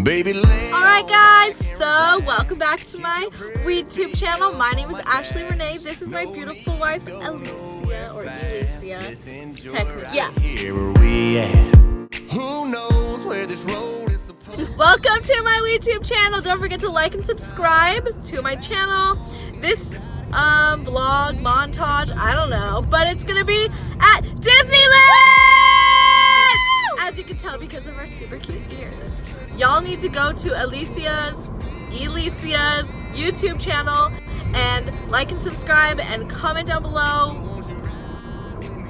Baby, alright guys, so welcome back to my YouTube channel. My name is Ashley Renee. This is my beautiful wife, Alicia, or Alicia, technically. Yeah. Who knows where this road is supposed. Welcome to my YouTube channel. Don't forget to like and subscribe to my channel. This vlog, montage, I don't know, but it's gonna be at Disneyland! As you can tell because of our super cute ears. Y'all need to go to Alicia's YouTube channel and like and subscribe and comment down below.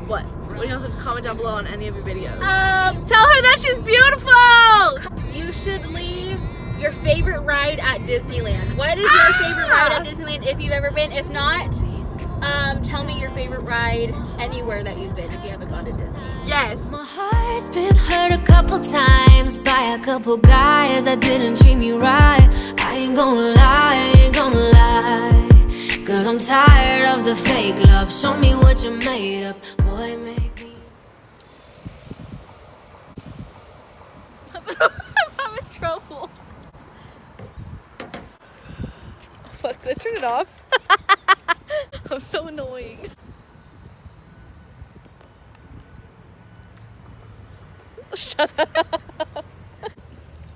What do you have to comment down below on any of your videos? Tell her that she's beautiful! You should leave your favorite ride at Disneyland. What is your favorite ride at Disneyland if you've ever been? If not, tell me your favorite ride anywhere that you've been if you haven't gone to Disney. Yes. My heart's been hurt a couple times by a couple guys that didn't treat me right. I ain't gonna lie, cause I'm tired of the fake love. Show me what you're made of, boy, make me. I'm having trouble. Fuck, did I turn it off? I'm so annoying. Shut up.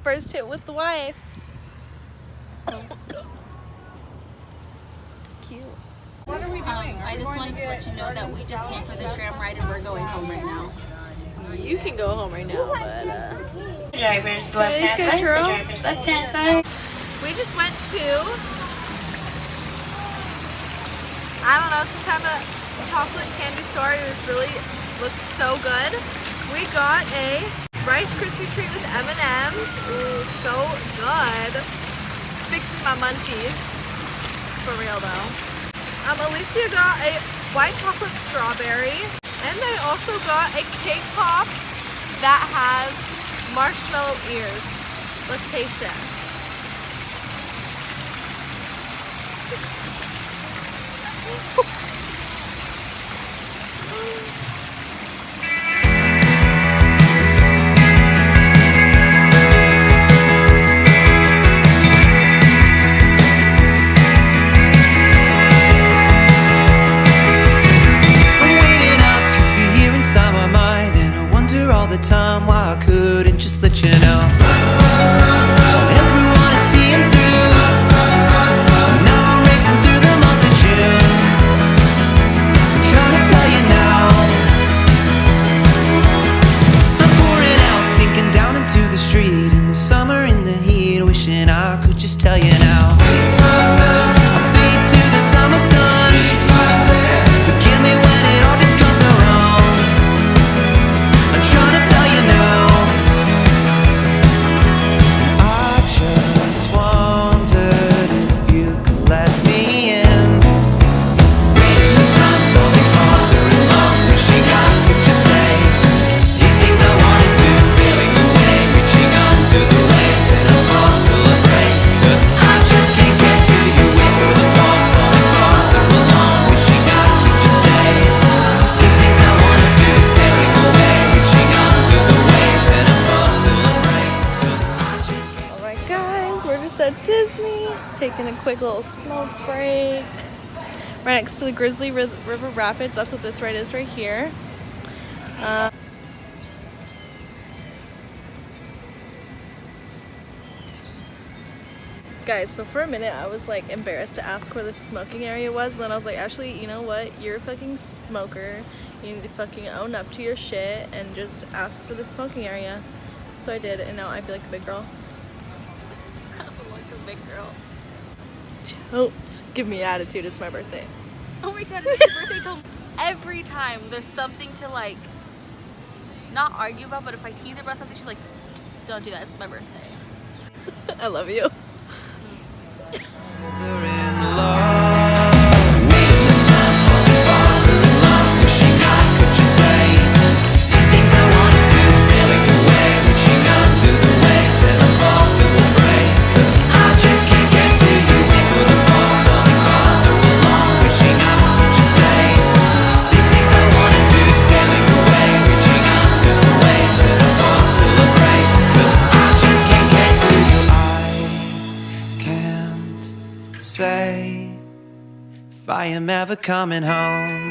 First hit with the wife. Cute. What are we doing? I just wanted to let you know that we just came for the tram ride and we're going home right now. You can go home right now, but Driver's can we at least get a churro? Driver's left hand side. We just went to, I don't know, some kind of chocolate candy store. It was really, looked so good. We got a Rice Krispie treat with M&M's. Ooh, so good. Fixing my munchies. For real though. Alicia got a white chocolate strawberry. And I also got a cake pop that has marshmallow ears. Let's taste it. Time why I couldn't just let you know. Everyone is seeing through. Now I'm racing through the month of June. I'm trying to tell you now. I'm pouring out, sinking down into the street in the summer, in the heat, wishing I could just tell you now. I'll fade to the summer sun. Forgive me when it all just comes around. I'm trying to tell you now. I just wondered if you could let me in. Waiting the sun falling farther along, wishing I could just say these things I wanted to, sailing away, reaching onto the waves in a fall to a break. 'Cause I just can't get to you. Wait for the fall, falling farther along, wishing I could just say these things I wanted to, sailing away, reaching onto the waves in a fall to a break. 'Cause I just can't. Alright guys, we're just at Disney, taking a quick little smoke break. Right next to the Grizzly River Rapids. That's what this ride is right here. Guys, so for a minute I was like embarrassed to ask where the smoking area was, and then I was like, actually, you know what? You're a fucking smoker. You need to fucking own up to your shit and just ask for the smoking area. So I did, and now I feel like a big girl. I feel like a big girl. Don't give me attitude, it's my birthday. Oh my god, it's your birthday till every time there's something to like not argue about, but if I tease her about something, she's like, don't do that, it's my birthday. I love you. We're in love. Waiting the sun falling farther along, wishing I could just say these things I wanted to, sailing away, reaching onto the waves and a fall to a break. 'Cause I just can't get to you. Wait for the fall, falling farther along, wishing I could just say these things I wanted to, sailing away, reaching onto the waves and a fall to a break. 'Cause I just can't get to you. I am ever coming home.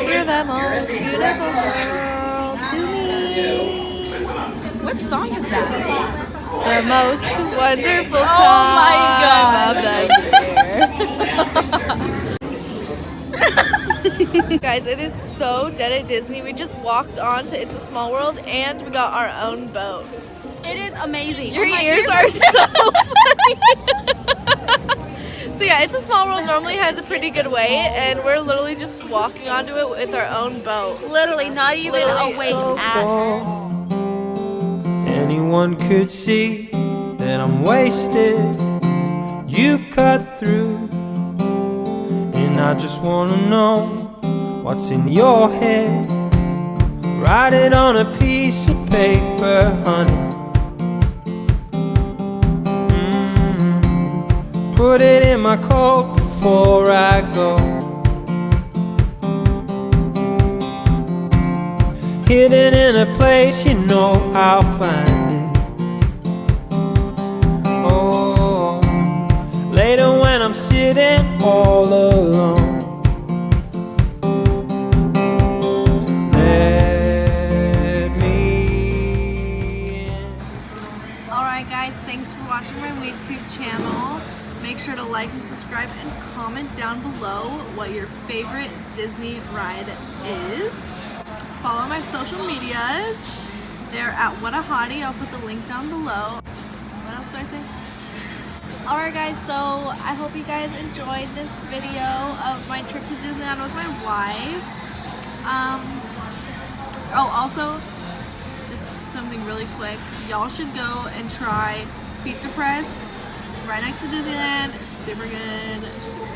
You're the most beautiful girl to me. What song is that? The most wonderful Oh my time of the year. Guys, it is so dead at Disney. We just walked on to It's a Small World and we got our own boat. It is amazing. Your My ears are so funny. So yeah, It's a Small World normally has a pretty good way, and we're literally just walking onto it with our own boat. Literally, not even Literally a wait So at. cold. Anyone could see that I'm wasted. You cut through, and I just wanna know what's in your head. Write it on a piece of paper, honey. Put it in my coat before I go. Hidden in a place you know I'll find it. Oh, later when I'm sitting all alone, let me in. Alright guys, thanks for watching my YouTube channel. Make sure to like and subscribe and comment down below what your favorite Disney ride is. Follow my social medias. They're at What a Hottie. I'll put the link down below. What else do I say? Alright guys, so I hope you guys enjoyed this video of my trip to Disneyland with my wife. Oh, also, just something really quick. Y'all should go and try Pizza Press. Right next to Disneyland, super good, super